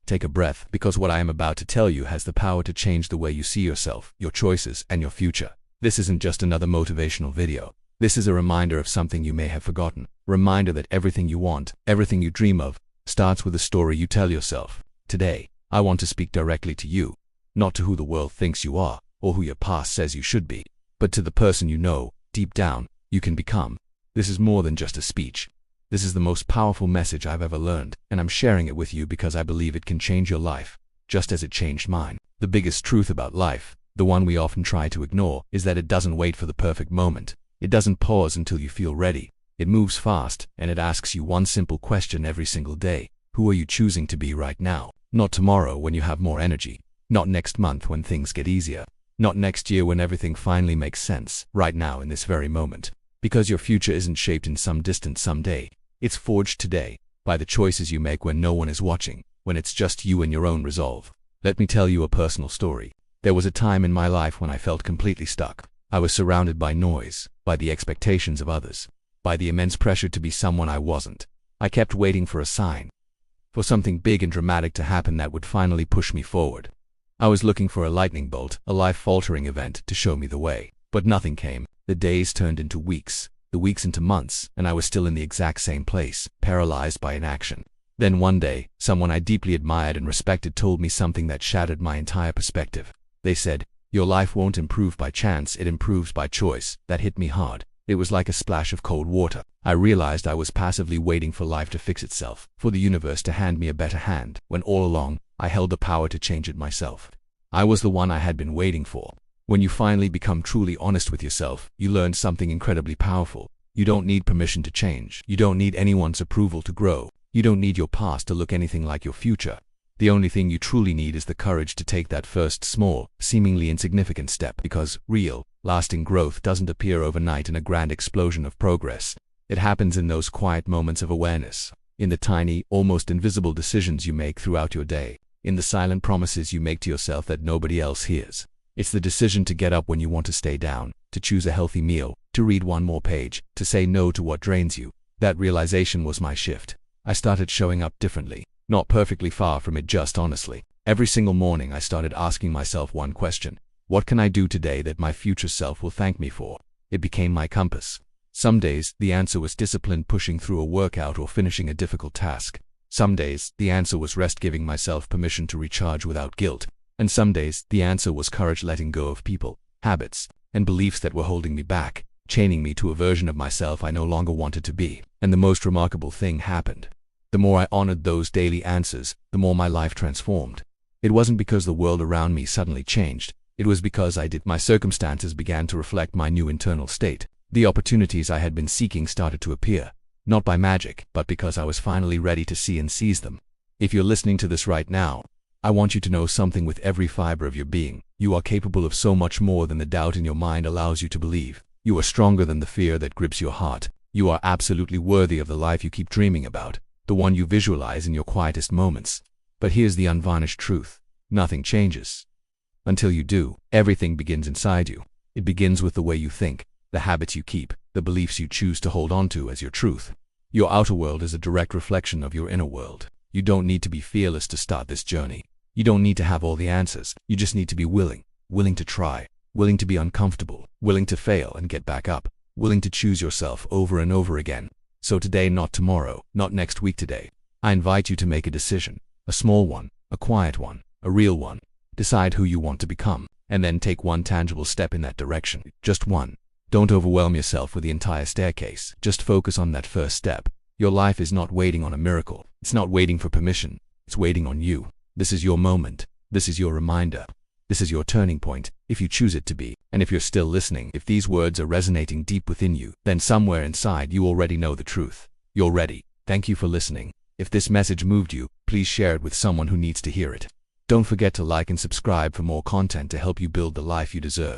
Take a breath, because what I am about to tell you has the power to change the way you see yourself, your choices, and your future. This isn't just another motivational video. This is a reminder of something you may have forgotten. A reminder that everything you want, everything you dream of, starts with a story you tell yourself. Today, I want to speak directly to you, not to who the world thinks you are, or who your past says you should be, but to the person you know, deep down, you can become. This is more than just a speech. This is the most powerful message I've ever learned, and I'm sharing it with you because I believe it can change your life, just as it changed mine. The biggest truth about life, the one we often try to ignore, is that it doesn't wait for the perfect moment. It doesn't pause until you feel ready. It moves fast, and it asks you one simple question every single day. Who are you choosing to be right now? Not tomorrow when you have more energy. Not next month when things get easier. Not next year when everything finally makes sense. Right now in this very moment. Because your future isn't shaped in some distant someday. It's forged today, by the choices you make when no one is watching, when it's just you and your own resolve. Let me tell you a personal story. There was a time in my life when I felt completely stuck. I was surrounded by noise, by the expectations of others, by the immense pressure to be someone I wasn't. I kept waiting for a sign, for something big and dramatic to happen that would finally push me forward. I was looking for a lightning bolt, a life-altering event to show me the way. But nothing came. The days turned into weeks, the weeks into months, and I was still in the exact same place, paralyzed by inaction. Then one day, someone I deeply admired and respected told me something that shattered my entire perspective. They said, "Your life won't improve by chance, it improves by choice." That hit me hard. It was like a splash of cold water. I realized I was passively waiting for life to fix itself, for the universe to hand me a better hand, when all along, I held the power to change it myself. I was the one I had been waiting for. When you finally become truly honest with yourself, you learn something incredibly powerful. You don't need permission to change. You don't need anyone's approval to grow. You don't need your past to look anything like your future. The only thing you truly need is the courage to take that first small, seemingly insignificant step, because real, lasting growth doesn't appear overnight in a grand explosion of progress. It happens in those quiet moments of awareness, in the tiny, almost invisible decisions you make throughout your day, in the silent promises you make to yourself that nobody else hears. It's the decision to get up when you want to stay down, to choose a healthy meal, to read one more page, to say no to what drains you. That realization was my shift. I started showing up differently, not perfectly, far from it, just honestly. Every single morning I started asking myself one question: what can I do today that my future self will thank me for? It became my compass. Some days, the answer was discipline, pushing through a workout or finishing a difficult task. Some days, the answer was rest, giving myself permission to recharge without guilt. And some days, the answer was courage, letting go of people, habits, and beliefs that were holding me back, chaining me to a version of myself I no longer wanted to be. And the most remarkable thing happened. The more I honored those daily answers, the more my life transformed. It wasn't because the world around me suddenly changed. It was because my circumstances began to reflect my new internal state. The opportunities I had been seeking started to appear, not by magic, but because I was finally ready to see and seize them. If you're listening to this right now, I want you to know something with every fiber of your being. You are capable of so much more than the doubt in your mind allows you to believe. You are stronger than the fear that grips your heart. You are absolutely worthy of the life you keep dreaming about, the one you visualize in your quietest moments. But here's the unvarnished truth. Nothing changes until you do. Everything begins inside you. It begins with the way you think, the habits you keep, the beliefs you choose to hold on to as your truth. Your outer world is a direct reflection of your inner world. You don't need to be fearless to start this journey. You don't need to have all the answers. You just need to be willing to try, willing to be uncomfortable, willing to fail and get back up, willing to choose yourself over and over again. So today, not tomorrow, not next week, today, I invite you to make a decision, a small one, a quiet one, a real one. Decide who you want to become, and then take one tangible step in that direction. Just one. Don't overwhelm yourself with the entire staircase. Just focus on that first step. Your life is not waiting on a miracle. It's not waiting for permission. It's waiting on you. This is your moment. This is your reminder. This is your turning point, if you choose it to be. And if you're still listening, if these words are resonating deep within you, then somewhere inside you already know the truth. You're ready. Thank you for listening. If this message moved you, please share it with someone who needs to hear it. Don't forget to like and subscribe for more content to help you build the life you deserve.